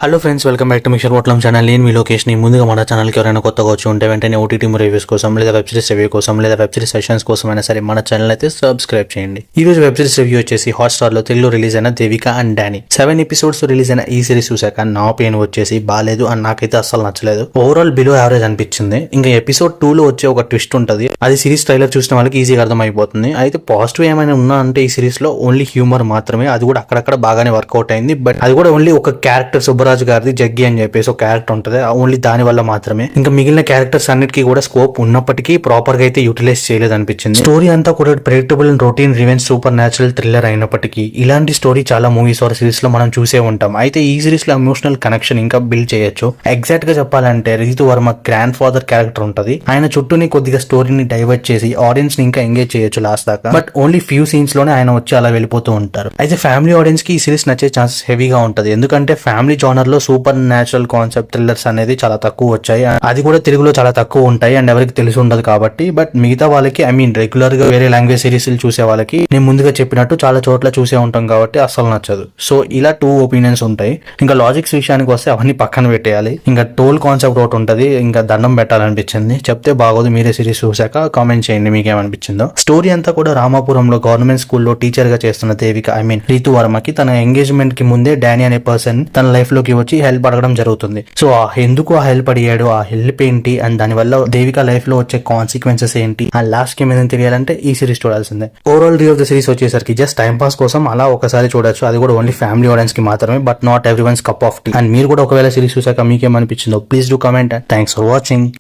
Hello friends, welcome back to mission Potlam channel. నేను మీ location. ముందుగా మన ఛానల్కి ఎవరైనా కొత్తగా వచ్చి ఉంటే వెంటనే ఓటీటీ రివ్యూస్ కోసం లేదా వెబ్ సిరీస్ రివ్యూ కోసం లేదా వెబ్ సిరీస్ సెషన్స్ కోసం అయినా సరే మన ఛానల్ అయితే సబ్స్క్రైబ్ చేయండి. ఈ రోజు వెబ్ సిరీస్ రివ్యూ వచ్చేసి హాట్‌స్టార్ లో తెలుగులో రిలీజ్ అయిన Devika and Danny 7 episodes release అయిన ఈ సిరీస్ చూసాక నా ఒపీనియన్ వచ్చేసి బాలేదు అండ్ నాకైతే అస్సలు నచ్చలేదు. ఓవరాల్ బిలో యావరేజ్ అనిపించింది. ఇంకా ఎపిసోడ్ 2 లో వచ్చే ఒక ట్విస్ట్ ఉంటుంది, అది సిరీస్ ట్రైలర్ చూసిన వాళ్ళకి ఈజీగా అర్థమైపోతుంది. అయితే పాజిటివ్ ఏమైనా ఉన్నా అంటే ఈ సిరీస్ లో ఓన్లీ హ్యూమర్ మాత్రమే, అది కూడా అక్కడక్కడ బాగానే వర్కౌట్ అయింది. బట్ అది కూడా ఓన్లీ ఒక క్యారెక్టర్ సుబ్బరాజు గారిది జగ్గి అని చెప్పేసి ఒక క్యారెక్టర్ ఉంటుంది, ఓన్లీ దాని వల్ల మాత్రమే. ఇంకా మిగిలిన క్యారెక్టర్స్ అన్నిటికీ కూడా స్కోప్ ఉన్నప్పటికీ ప్రాపర్ గా అయితే యూటిలైజ్ చేయలేదు అనిపించింది. స్టోరీ అంతా కూడా predictable and routine revenge super natural thriller అయినప్పటికీ ఇలాంటి స్టోరీ చాలా మూవీస్ ఆర్ సిరీస్ లో మనం చూసే ఉంటాం. అయితే ఈ సిరీస్ లో ఎమోషనల్ కనెక్షన్ ఇంకా బిల్డ్ చేయొచ్చు. ఎగ్జాక్ట్ గా చెప్పాలంటే Ritu Varma grandfather character ఉంటది, ఆయన చుట్టూని కొద్దిగా స్టోరీని డైవర్ట్ చేసి ఆడియన్స్ ని ఇంకా ఎంగేజ్ చేయొచ్చు లాస్ట్ దాకా. బట్ ఓన్లీ ఫ్యూ సీన్స్ లోనే ఆయన వచ్చి అలా వెళ్ళిపోతూ ఉంటారు. అయితే ఫ్యామిలీ ఆడియన్స్ కి ఈ సిరీస్ నచ్చే ఛాన్సెస్ హెవీగా ఉంటది, ఎందుకంటే ఫ్యామిలీ జానర్ లో సూపర్ న్యాచురల్ కాన్సెప్ట్ థ్రిల్లర్స్ అనేది చాలా తక్కువ వచ్చాయి, అది కూడా తెలుగులో చాలా తక్కువ ఉంటాయి అండ్ ఎవరికి తెలిసి ఉండదు కాబట్టి. బట్ మిగతా వాళ్ళకి రెగ్యులర్ గా వేరే లాంగ్వేజ్ సిరీస్ చూసే వాళ్ళకి నేను ముందుగా చెప్పినట్టు చాలా చోట్ల చూసే ఉంటాం కాబట్టి అస్సలు నచ్చదు. సో ఇలా 2 ఒపీనియన్స్ ఉంటాయి. ఇంకా లాజిక్స్ విషయానికి వస్తే అవన్నీ పక్కన పెట్టేయాలి. ఇంకా టోల్ కాన్సెప్ట్ ఒకటి ఉంటది, ఇంకా దండం పెట్టాలనిపించింది. చెప్తే బాగోదు, మీరే సిరీస్ చూసాక కామెంట్ చేయండి మీకేమనిపించిందో. స్టోరీ అంతా కూడా రామాపురంలో గవర్నమెంట్ స్కూల్లో టీచర్ గా చేస్తున్న దేవిక రీతు వర్మకి తన ఎంగేజ్మెంట్ కి ముందే డానీ అనే పర్సన్ తన లైఫ్ లోకి వచ్చి హెల్ప్ అడగడం జరుగుతుంది. సో ఎందుకు ఆ హెల్ప్ అడిగాడు, ఆ హెల్ప్ ఏంటి అండ్ దాని వల్ల దేవిక లైఫ్ లో వచ్చే కాన్సిక్వెన్సెస్ ఏంటి ఆ లాస్ట్ కి ఏమైనా తెలియాలంటే ఈ సిరీస్ చూడాల్సిందే. Overall review of the series వచ్చేసరికి జస్ట్ టైం పాస్ కోసం అలా ఒకసారి చూడొచ్చు, అది కూడా ఓన్లీ ఫ్యామిలీ ఆడియన్స్ కి మాత్రమే. But not everyone's cup of tea. And మీరు కూడా ఒకవేళ సిరీస్ చూసాక మీకేమనిపించిందో please do comment. Thanks for watching.